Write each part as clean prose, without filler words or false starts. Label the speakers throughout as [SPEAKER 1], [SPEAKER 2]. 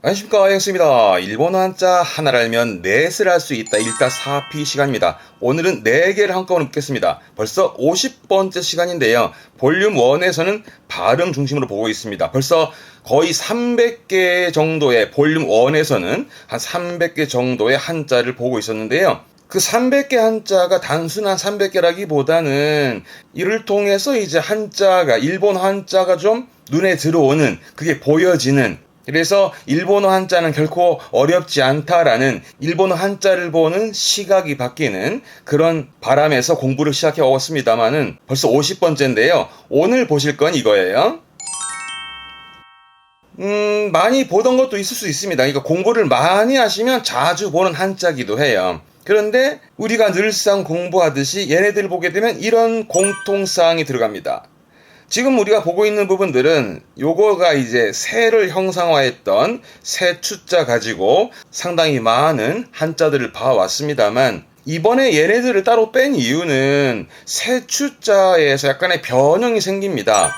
[SPEAKER 1] 안녕하십니까, 영수입니다. 일본어 한자 하나를 알면 넷을 할 수 있다. 1-4피 시간입니다. 오늘은 4개를 한꺼번에 묻겠습니다. 벌써 50번째 시간인데요. 볼륨 1에서는 발음 중심으로 보고 있습니다. 벌써 거의 300개 정도의 볼륨 1에서는 한 300개 정도의 한자를 보고 있었는데요. 그 300개 한자가 단순한 300개라기보다는 이를 통해서 이제 한자가, 일본 한자가 좀 눈에 들어오는, 그게 보여지는, 그래서 일본어 한자는 결코 어렵지 않다라는 일본어 한자를 보는 시각이 바뀌는 그런 바람에서 공부를 시작해 왔습니다만은 벌써 50번째인데요. 오늘 보실 건 이거예요. 많이 보던 것도 있을 수 있습니다. 그러니까 공부를 많이 하시면 자주 보는 한자기도 해요. 그런데 우리가 늘상 공부하듯이 얘네들 보게 되면 이런 공통사항이 들어갑니다. 지금 우리가 보고 있는 부분들은 요거가 이제 새를 형상화했던 새 추자 가지고 상당히 많은 한자들을 봐왔습니다만, 이번에 얘네들을 따로 뺀 이유는 새 추자에서 약간의 변형이 생깁니다.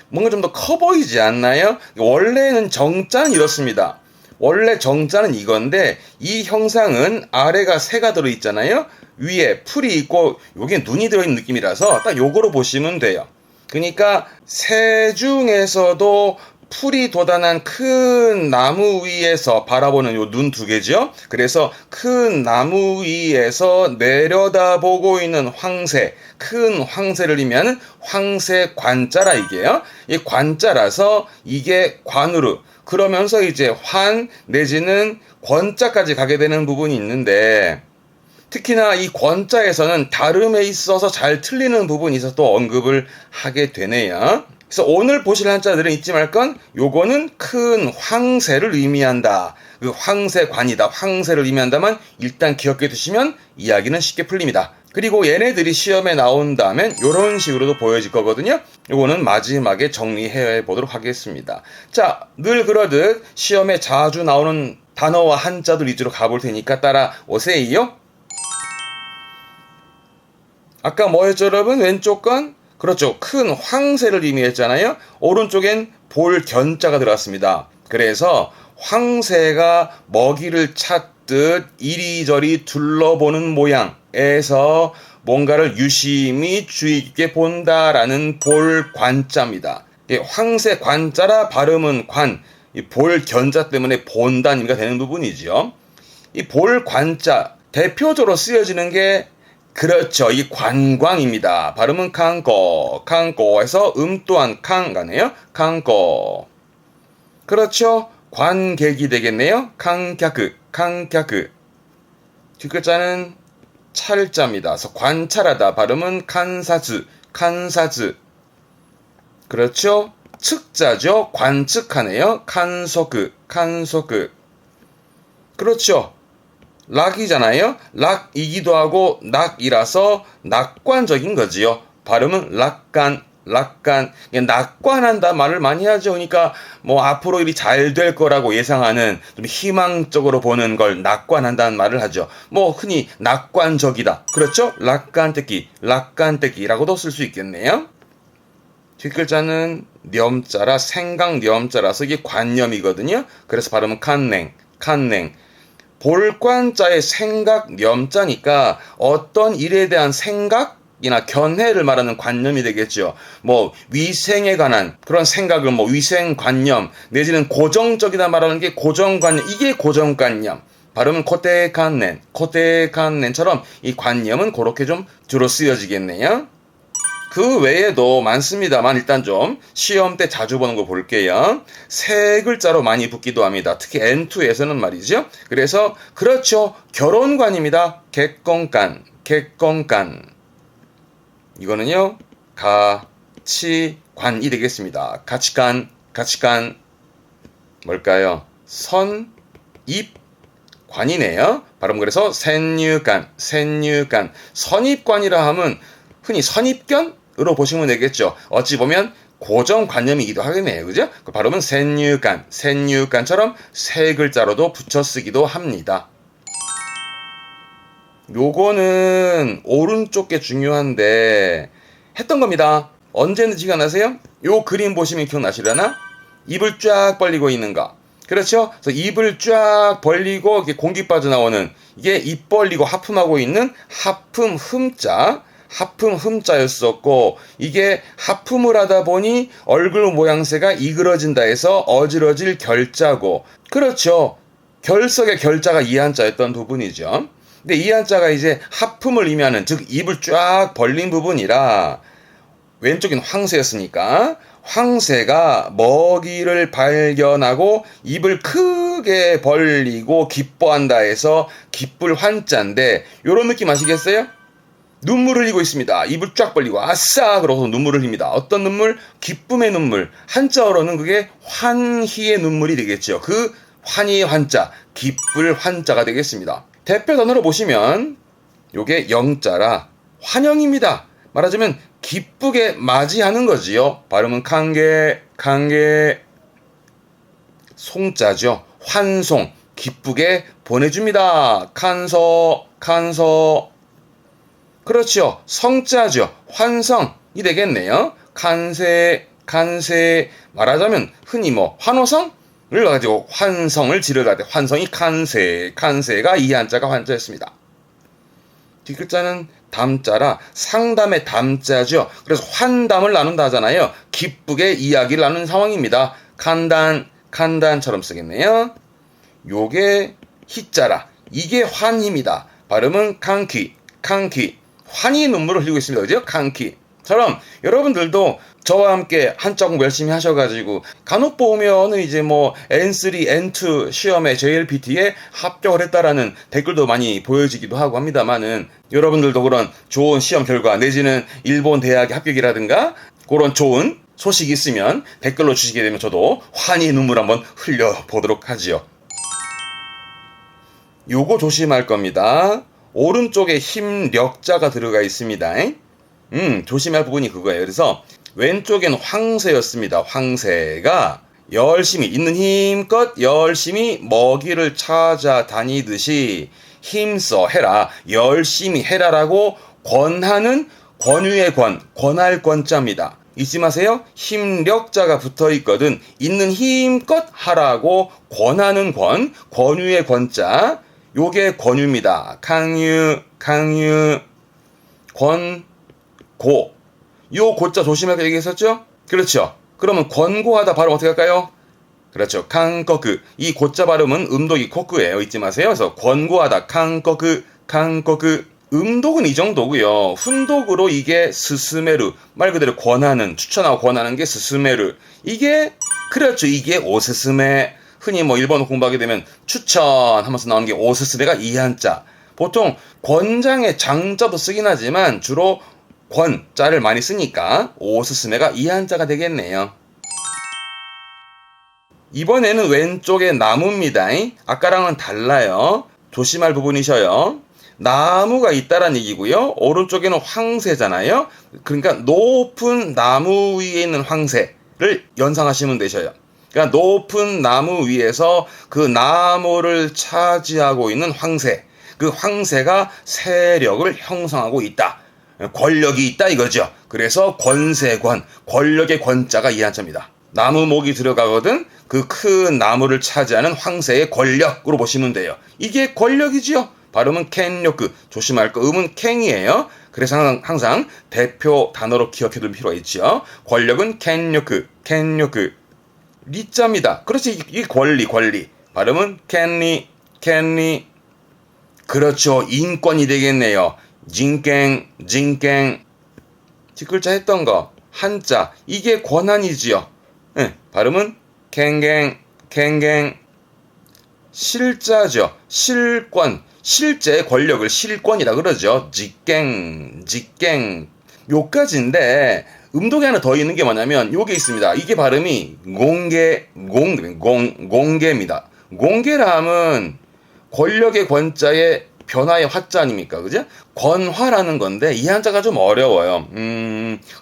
[SPEAKER 1] 뭔가 좀 더 커 보이지 않나요? 원래는 정자는 이렇습니다. 원래 정자는 이건데 이 형상은 아래가 새가 들어있잖아요. 위에 풀이 있고 여기에 눈이 들어있는 느낌이라서 딱 요거로 보시면 돼요. 그러니까 새 중에서도 풀이 돋아난 큰 나무 위에서 바라보는 요 눈 2개죠. 그래서 큰 나무 위에서 내려다보고 있는 황새, 큰 황새를 의미하는 황새 관자라 이게요. 이 관자라서 이게 관으로, 그러면서 이제 환 내지는 권자까지 가게 되는 부분이 있는데, 특히나 이 권자에서는 발음에 있어서 잘 틀리는 부분이 있어서 또 언급을 하게 되네요. 그래서 오늘 보실 한자들은 잊지 말 건 요거는 큰 황새를 의미한다. 그 황새관이다. 황새를 의미한다만 일단 기억해 두시면 이야기는 쉽게 풀립니다. 그리고 얘네들이 시험에 나온다면 이런 식으로도 보여질 거거든요. 요거는 마지막에 정리해 보도록 하겠습니다. 자, 늘 그러듯 시험에 자주 나오는 단어와 한자들 위주로 가볼 테니까 따라오세요. 아까 뭐였죠, 여러분? 왼쪽 건? 그렇죠. 큰 황새를 의미했잖아요. 오른쪽엔 볼견자가 들어갔습니다. 그래서 황새가 먹이를 찾듯 이리저리 둘러보는 모양에서 뭔가를 유심히 주의 깊게 본다라는 볼관자입니다. 황새 관자라 발음은 관, 이 볼견자 때문에 본다는 의미가 되는 부분이죠. 이 볼관자, 대표적으로 쓰여지는 게 그렇죠. 이 관광입니다. 발음은 칸고, 칸고에서 또한 칸 가네요. 칸고. 그렇죠. 관객이 되겠네요. 칸갸크, 칸갸크. 뒷글자는 찰자입니다. 그래서 관찰하다. 발음은 칸사즈, 칸사즈. 그렇죠. 측자죠. 관측하네요. 칸소크, 칸소크. 그렇죠. 락이잖아요. 락이기도 하고 낙이라서 낙관적인 거지요. 발음은 락간, 락간. 낙관한다 말을 많이 하죠. 그러니까 뭐 앞으로 일이 잘 될 거라고 예상하는, 좀 희망적으로 보는 걸 낙관한다는 말을 하죠. 뭐 흔히 낙관적이다. 그렇죠? 락간떼기, 락간떼기라고도 쓸 수 있겠네요. 뒷글자는 념자라, 생각 념자라서 이게 관념이거든요. 그래서 발음은 칸냉, 칸냉. 볼관자의 생각 념자니까 어떤 일에 대한 생각이나 견해를 말하는 관념이 되겠죠. 뭐 위생에 관한 그런 생각을 뭐 위생관념 내지는 고정적이다 말하는 게 고정관념, 이게 고정관념. 발음은 코테칸넨, 코테칸넨처럼 이 관념은 그렇게 좀 주로 쓰여지겠네요. 그 외에도 많습니다만 일단 좀 시험 때 자주 보는 거 볼게요. 세 글자로 많이 붙기도 합니다. 특히 N2에서는 말이죠. 그래서 그렇죠. 결혼관입니다. 객건간, 객건간. 이거는요. 가치관이 되겠습니다. 가치관, 가치관. 뭘까요? 선, 입, 관이네요. 발음 그래서 센유관, 센유관. 선입관이라 하면 흔히 선입견? 으로 보시면 되겠죠. 어찌 보면 고정관념이기도 하겠네요. 그죠? 그 발음은 센유관, 센유관처럼 세 글자로도 붙여 쓰기도 합니다. 요거는 오른쪽 게 중요한데 했던 겁니다. 언제는지 기억나세요? 요 그림 보시면 기억나시려나? 입을 쫙 벌리고 있는 거. 그렇죠? 그래서 입을 쫙 벌리고 이렇게 공기 빠져나오는 이게 입 벌리고 하품하고 있는 하품 흠자, 하품 흠자였었고 이게 하품을 하다 보니 얼굴 모양새가 이그러진다 해서 어지러질 결자고 그렇죠. 결석의 결자가 이 한자였던 부분이죠. 근데 이 한자가 이제 하품을 의미하는 즉 입을 쫙 벌린 부분이라 왼쪽인 황새였으니까 황새가 먹이를 발견하고 입을 크게 벌리고 기뻐한다 해서 기쁠 환자인데 요런 느낌 아시겠어요? 눈물을 흘리고 있습니다. 입을 쫙 벌리고 아싸 그러고서 눈물을 흘립니다. 어떤 눈물? 기쁨의 눈물. 한자어로는 그게 환희의 눈물이 되겠죠. 그 환희의 환자, 기쁠 환자가 되겠습니다. 대표 단어로 보시면 요게 영자라 환영입니다. 말하자면 기쁘게 맞이하는 거지요. 발음은 강게 송자죠. 환송 기쁘게 보내줍니다. 칸서 그렇죠. 성자죠. 환성이 되겠네요. 칸세 말하자면 흔히 뭐 환호성을 가지고 환성을 지르다 때 환성이 칸세가 이 한자가 환자였습니다. 뒷글자는 담자라 상담의 담자죠. 그래서 환담을 나눈다 하잖아요. 기쁘게 이야기를 나누는 상황입니다. 칸단처럼 쓰겠네요. 요게 희자라 이게 환희입니다. 발음은 칸키 환희 눈물을 흘리고 있습니다. 그죠? 칸키처럼 여러분들도 저와 함께 한자 공부 열심히 하셔가지고 간혹 보면은 이제 뭐 N3, N2 시험에 JLPT에 합격을 했다라는 댓글도 많이 보여지기도 하고 합니다만은 여러분들도 그런 좋은 시험 결과 내지는 일본 대학의 합격이라든가 그런 좋은 소식이 있으면 댓글로 주시게 되면 저도 환희 눈물 한번 흘려보도록 하지요. 요거 조심할 겁니다. 오른쪽에 힘력자가 들어가 있습니다. 조심할 부분이 그거예요. 그래서 왼쪽엔 황새였습니다. 황새가 열심히 있는 힘껏 열심히 먹이를 찾아다니듯이 힘써 해라 열심히 해라라고 권하는 권유의 권할 권자입니다. 잊지 마세요. 힘력자가 붙어 있거든. 있는 힘껏 하라고 권하는 권유의 권자 요게 권유입니다. 강유 권고 요 고자 조심하게 얘기했었죠? 그렇죠. 그러면 권고하다 발음 어떻게 할까요? 그렇죠. 칸꺼그 이 고자 발음은 음독이 코크예요. 잊지 마세요. 그래서 권고하다 칸꺼그 음독은 이 정도고요. 훈독으로 이게 스스메르 말 그대로 권하는 추천하고 권하는 게 스스메르 이게 그렇죠. 이게 오스스메 흔히 뭐 일본어 공부하게 되면 추천 하면서 나오는 게 오스스메가 이 한자 보통 권장의 장자도 쓰긴 하지만 주로 권자를 많이 쓰니까 오스스메가 이 한자가 되겠네요. 이번에는 왼쪽에 나무입니다. 아까랑은 달라요. 조심할 부분이셔요. 나무가 있다란 얘기고요. 오른쪽에는 황새잖아요. 그러니까 높은 나무 위에 있는 황새를 연상하시면 되셔요. 그러니까 높은 나무 위에서 그 나무를 차지하고 있는 황새. 그 황새가 세력을 형성하고 있다. 권력이 있다 이거죠. 그래서 권세권, 권력의 권자가 이 한자입니다. 나무 목이 들어가거든 그 큰 나무를 차지하는 황새의 권력으로 보시면 돼요. 이게 권력이지요. 발음은 켄요크, 조심할 거 음은 캥이에요. 그래서 항상 대표 단어로 기억해둘 필요가 있죠. 권력은 켄요크. 리자입니다. 그렇지 이 권리. 발음은 켄리. 그렇죠. 인권이 되겠네요. 진갱 뒷글자 했던 거 한자 이게 권한이지요. 네, 발음은 캥갱 실자죠. 실권 실제 권력을 실권이라 그러죠. 직갱 요까지인데 음독이 하나 더 있는 게 뭐냐면 요게 있습니다. 이게 발음이 공개입니다. 공개라 함은 권력의 권자에 변화의 화자 아닙니까? 그죠? 권화라는 건데 이 한자가 좀 어려워요.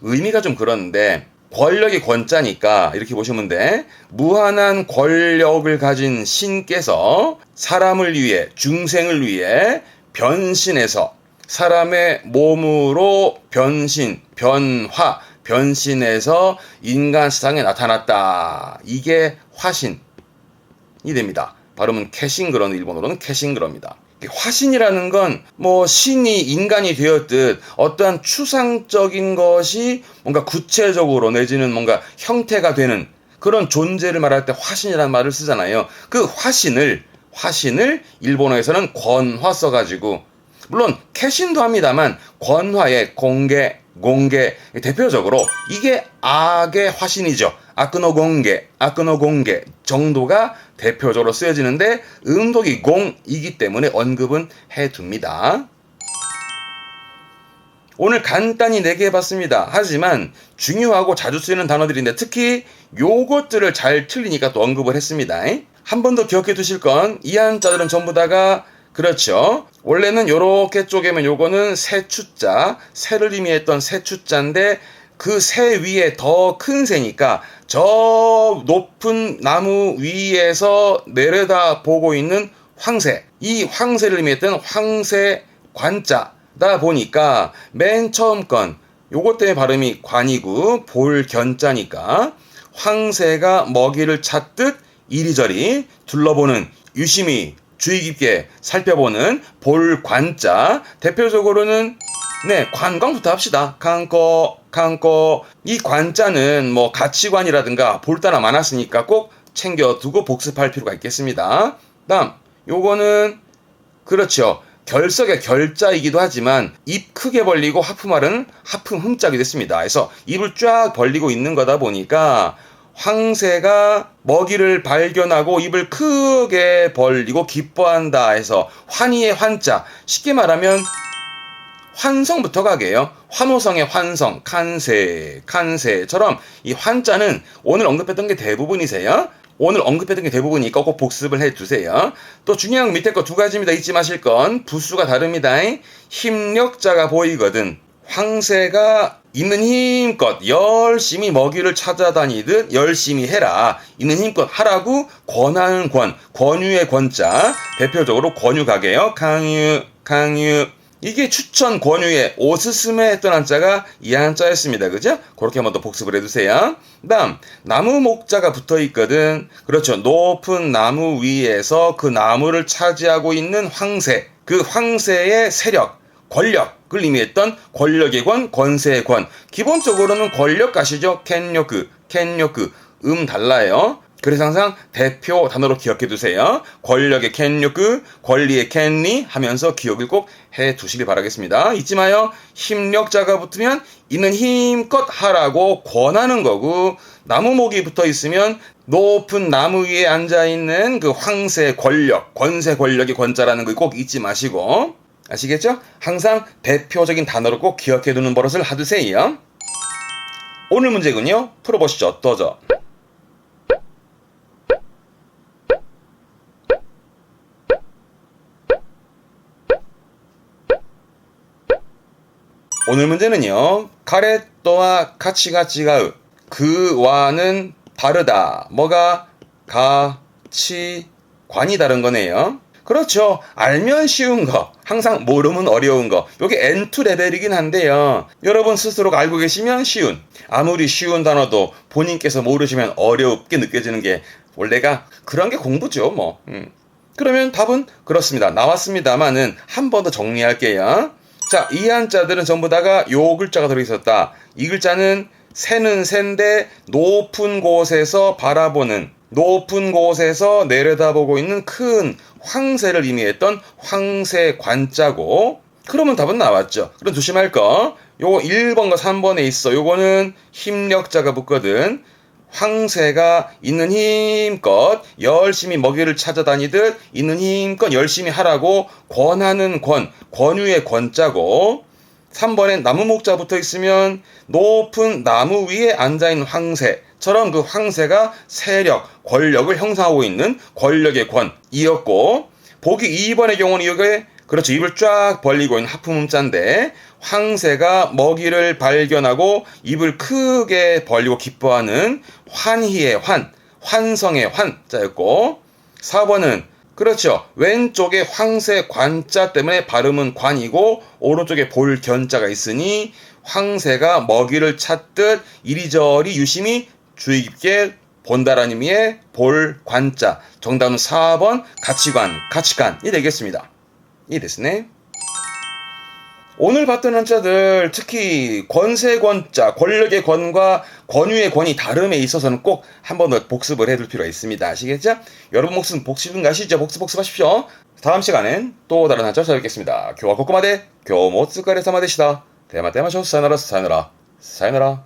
[SPEAKER 1] 의미가 좀 그런데 권력의 권자니까 이렇게 보시면 돼. 무한한 권력을 가진 신께서 사람을 위해 중생을 위해 변신해서 사람의 몸으로 변신해서 인간 세상에 나타났다. 이게 화신. 됩니다. 발음은 캐싱그러는 일본어로는 캐싱그러입니다. 화신이라는 건 뭐 신이 인간이 되었듯 어떠한 추상적인 것이 뭔가 구체적으로 내지는 뭔가 형태가 되는 그런 존재를 말할 때 화신이라는 말을 쓰잖아요. 그 화신을 일본어에서는 권화 써가지고, 물론 캐신도 합니다만 권화의 공개 대표적으로 이게 악의 화신이죠. 아크노 공개 정도가 대표적으로 쓰여지는데 음독이 공이기 때문에 언급은 해둡니다. 오늘 간단히 4개 해봤습니다. 하지만 중요하고 자주 쓰이는 단어들인데 특히 요것들을 잘 틀리니까 또 언급을 했습니다. 한 번 더 기억해 두실 건 이 한자들은 전부 다가 그렇죠. 원래는 요렇게 쪼개면 요거는 새추자, 새를 의미했던 새추자인데 그 새 위에 더 큰 새니까 저 높은 나무 위에서 내려다 보고 있는 황새, 이 황새를 의미했던 황새 관자다 보니까 맨 처음 건 요것 때문에 발음이 관이고 볼견자니까 황새가 먹이를 찾듯 이리저리 둘러보는, 유심히 주의 깊게 살펴보는 볼관자, 대표적으로는 관광부터 합시다. 강거. 이 관자는 뭐 가치관이라든가 볼 단어 많았으니까 꼭 챙겨두고 복습할 필요가 있겠습니다. 다음 요거는 그렇죠. 결석의 결자이기도 하지만 입 크게 벌리고 하품하는 하품 흠자가 됐습니다. 그래서 입을 쫙 벌리고 있는 거다 보니까 황새가 먹이를 발견하고 입을 크게 벌리고 기뻐한다 해서 환희의 환자, 쉽게 말하면 환성부터 가게요. 환호성의 환성, 칸세처럼 이 환자는 오늘 언급했던 게 대부분이세요. 오늘 언급했던 게 대부분이니까 꼭 복습을 해두세요. 또 중요한 건 밑에 거 2가지입니다. 잊지 마실 건 부수가 다릅니다. 힘력자가 보이거든. 황새가 있는 힘껏 열심히 먹이를 찾아다니듯 열심히 해라. 있는 힘껏 하라고 권하는 권유의 권자, 대표적으로 권유 가게요. 강유. 이게 추천 권유의 오스스메 했던 한자가 이 한자였습니다. 그죠? 그렇게 한번 더 복습을 해두세요. 다음 나무 목자가 붙어있거든. 그렇죠. 높은 나무 위에서 그 나무를 차지하고 있는 황새, 그 황새의 세력, 권력을 의미했던 권력의 권세의 권. 기본적으로는 권력 가시죠. 켄요크 달라요. 그래서 항상 대표 단어로 기억해 두세요. 권력의 켄요크, 권리의 켄리 하면서 기억을 꼭 해 두시길 바라겠습니다. 잊지 마요. 힘력자가 붙으면 있는 힘껏 하라고 권하는 거고, 나무목이 붙어 있으면 높은 나무 위에 앉아 있는 그 황새 권력, 권세 권력의 권자라는 거 꼭 잊지 마시고, 아시겠죠? 항상 대표적인 단어로 꼭 기억해 두는 버릇을 하두세요. 오늘 문제군요. 풀어보시죠. 어떠죠? 오늘 문제는요. 가레또와 카치가치가으, 그와는 다르다. 뭐가? 가치관이 다른 거네요. 그렇죠. 알면 쉬운 거, 항상 모르면 어려운 거. 요게 N2 레벨이긴 한데요. 여러분 스스로가 알고 계시면 쉬운, 아무리 쉬운 단어도 본인께서 모르시면 어렵게 느껴지는 게 원래가 그런 게 공부죠. 뭐. 그러면 답은 그렇습니다. 나왔습니다만은 한 번 더 정리할게요. 자, 이 한자들은 전부 다가 요 글자가 들어있었다. 이 글자는 새는 새인데 높은 곳에서 바라보는, 높은 곳에서 내려다보고 있는 큰 황새를 의미했던 황새 관자고, 그러면 답은 나왔죠. 그럼 조심할 거, 요거 1번과 3번에 있어. 요거는 힘력자가 붙거든. 황새가 있는 힘껏 열심히 먹이를 찾아다니듯 있는 힘껏 열심히 하라고 권하는 권유의 권자고, 3번엔 나무 목자 붙어 있으면 높은 나무 위에 앉아있는 황새처럼 그 황새가 세력, 권력을 형성하고 있는 권력의 권이었고, 보기 2번의 경우는 이게 그렇죠. 입을 쫙 벌리고 있는 하품음자인데 황새가 먹이를 발견하고 입을 크게 벌리고 기뻐하는 환희의 환성의 환자였고, 4번은 그렇죠. 왼쪽에 황새 관자 때문에 발음은 관이고 오른쪽에 볼견자가 있으니 황새가 먹이를 찾듯 이리저리 유심히 주의 깊게 본다라는 의미의 볼, 관자. 정답은 4번 가치관, 가치관이 되겠습니다. 이ですね. 오늘 봤던 한자들 특히 권세권자, 권력의 권과 권유의 권이 다름에 있어서는 꼭 한 번 더 복습을 해둘 필요가 있습니다. 아시겠죠? 여러분 목숨 복습은 가시죠? 복습하십시오. 다음 시간엔 또 다른 한자 찾아뵙겠습니다. 교와 코코마데 교모 쓰까레 사마데시다. 대마 사요나라 사요나라 사요나라.